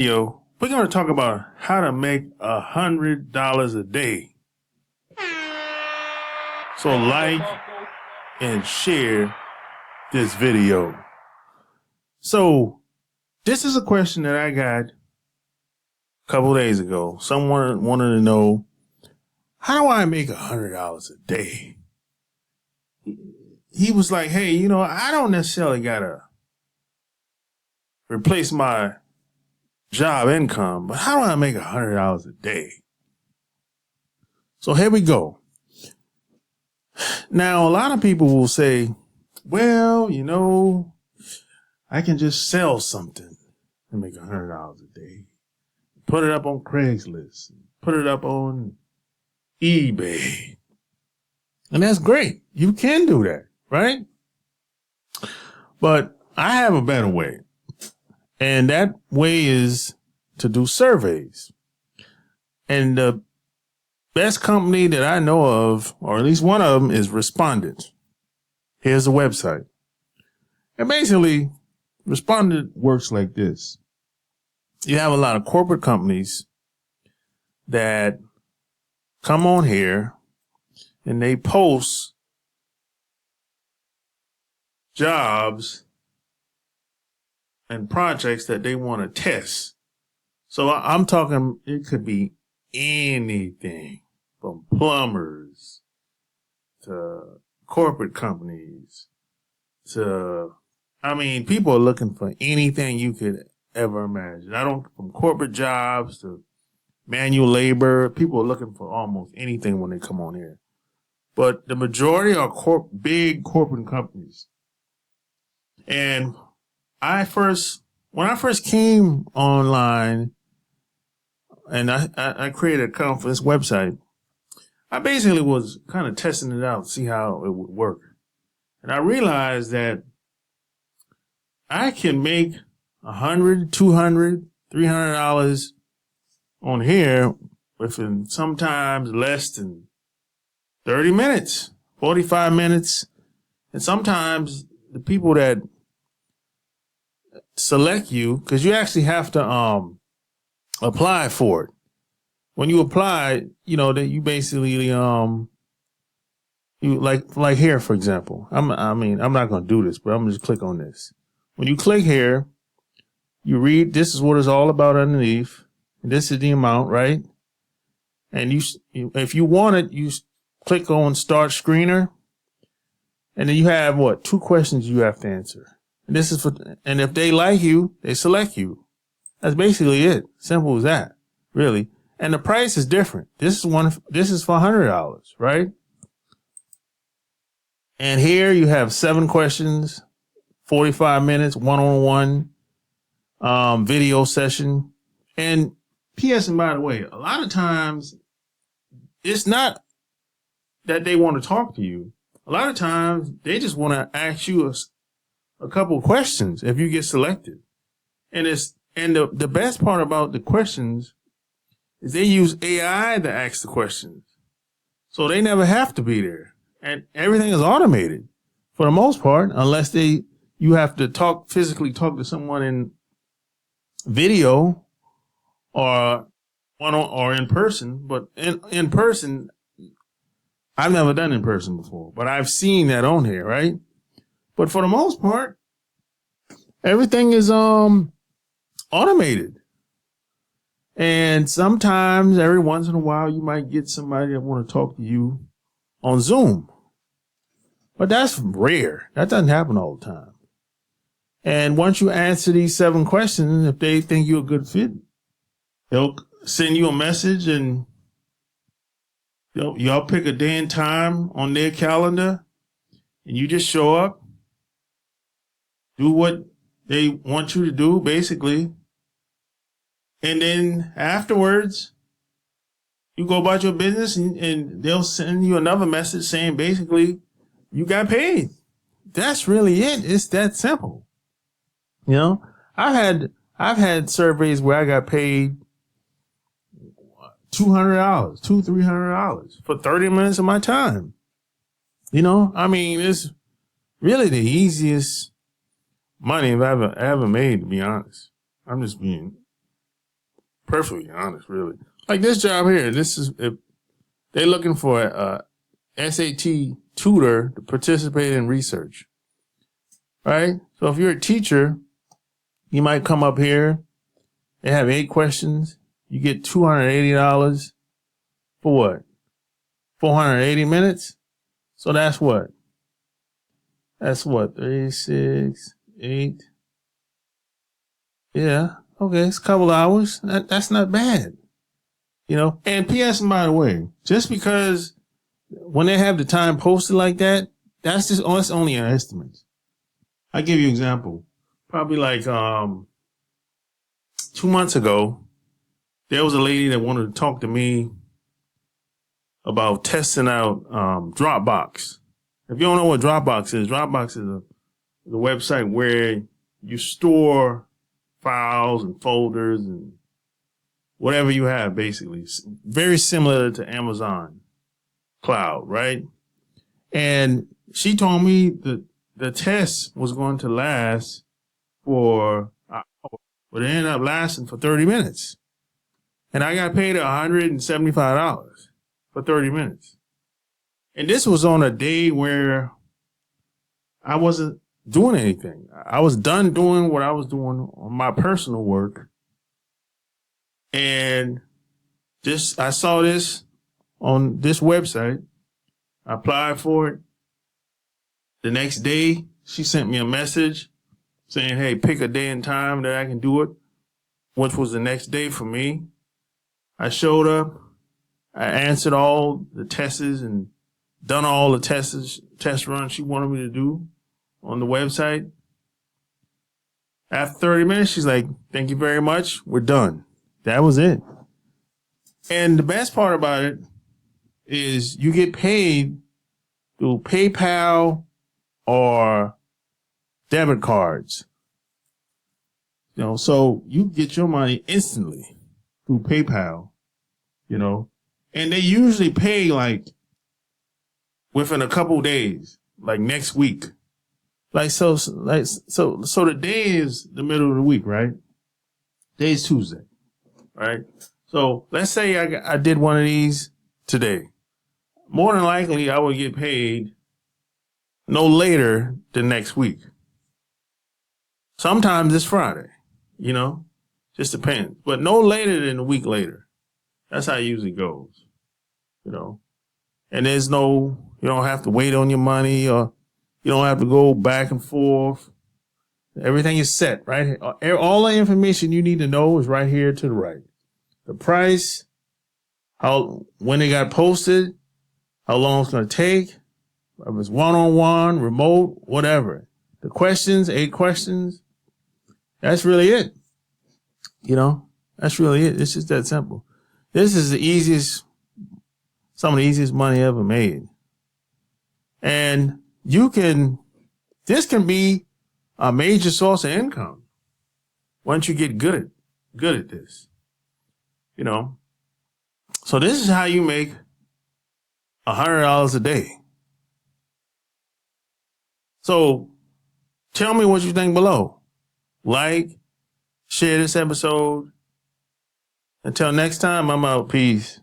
Yo, we're going to talk about how to make $100 a day. So like and share this video. So this is a question that I got a couple days ago. Someone wanted to know, how do I make $100 a day? He was like, hey, I don't necessarily got to replace my job income, but how do I make $100 a day? So here we go. Now, a lot of people will say, well, I can just sell something and make $100 a day. Put it up on Craigslist, put it up on eBay. And that's great. You can do that, right? But I have a better way. And that way is to do surveys. And the best company that I know of, or at least one of them, is Respondent. Here's a website. And basically, Respondent works like this. You have a lot of corporate companies that come on here and they post jobs and projects that they want to test. So I'm talking, it could be anything from plumbers to corporate companies to, people are looking for anything you could ever imagine. From corporate jobs to manual labor, people are looking for almost anything when they come on here. But the majority are big corporate companies. And when I first came online and I created an account for this website, I basically was kind of testing it out, see how it would work. And I realized that I can make $100, $200, $300 on here within sometimes less than 30 minutes, 45 minutes. And sometimes the people that select you, because you actually have to apply for it. When you apply, that you basically you like here, for example. I'm not going to do this, but I'm going to just click on this. When you click here, you read, this is what it's all about underneath. And this is the amount, right? And if you want it, you click on Start Screener. And then you have two questions you have to answer. And and if they like you, they select you. That's basically it. Simple as that, really. And the price is different. This is for $100, right? And here you have 7 questions, 45 minutes, one-on-one video session. And P.S. and by the way, a lot of times it's not that they want to talk to you. A lot of times they just want to ask you a couple of questions if you get selected. And the best part about the questions is they use AI to ask the questions. So they never have to be there. And everything is automated for the most part, unless you have to physically talk to someone in video or in person. But in person, I've never done in person before, but I've seen that on here, right? But for the most part, everything is automated. And sometimes, every once in a while, you might get somebody that want to talk to you on Zoom. But that's rare. That doesn't happen all the time. And once you answer these 7 questions, if they think you're a good fit, they'll send you a message and y'all pick a day and time on their calendar and you just show up, do what they want you to do, basically. And then afterwards, you go about your business and they'll send you another message saying basically you got paid. That's really it. It's that simple. I've had surveys where I got paid $200, $300 for 30 minutes of my time. It's really the easiest money I've ever made, to be honest. I'm just being perfectly honest, really. Like this job here, they're looking for a SAT tutor to participate in research, right? So if you're a teacher, you might come up here. They have 8 questions. You get $280 for what? 480 minutes? So that's what? That's what? 36, 8. Yeah. Okay. It's a couple hours. That's not bad. You know? And P.S. by the way, just because when they have the time posted like that, that's only an estimate. I'll give you an example. Probably like 2 months ago, there was a lady that wanted to talk to me about testing out Dropbox. If you don't know what Dropbox is the website where you store files and folders and whatever you have, basically. Very similar to Amazon Cloud, right? And she told me that the test was going to last for an hour, but it ended up lasting for 30 minutes. And I got paid $175 for 30 minutes. And this was on a day where I wasn't doing anything. I was done doing what I was doing on my personal work. And I saw this on this website. I applied for it. The next day, she sent me a message saying, hey, pick a day and time that I can do it, which was the next day for me. I showed up. I answered all the tests and done all the test runs she wanted me to do on the website. After 30 minutes, she's like, thank you very much. We're done. That was it. And the best part about it is you get paid through PayPal or debit cards. You know, so you get your money instantly through PayPal, you know, and they usually pay like within a couple of days, like next week. So the day is the middle of the week, right? Day is Tuesday, right? So let's say I did one of these today. More than likely, I would get paid no later than next week. Sometimes it's Friday, you know, just depends. But no later than a week later. That's how it usually goes, you know. And you don't have to wait on your money, or you don't have to go back and forth. Everything is set right here. All the information you need to know is right here to the right. The price, when it got posted, how long it's going to take, if it's one-on-one, remote, whatever. The questions, 8 questions, that's really it. You know, that's really it. It's just that simple. This is some of the easiest money ever made. And this can be a major source of income once you get good at this, you know. So this is how you make $100 a day. So tell me what you think below. Like, share this episode. Until next time, I'm out. Peace.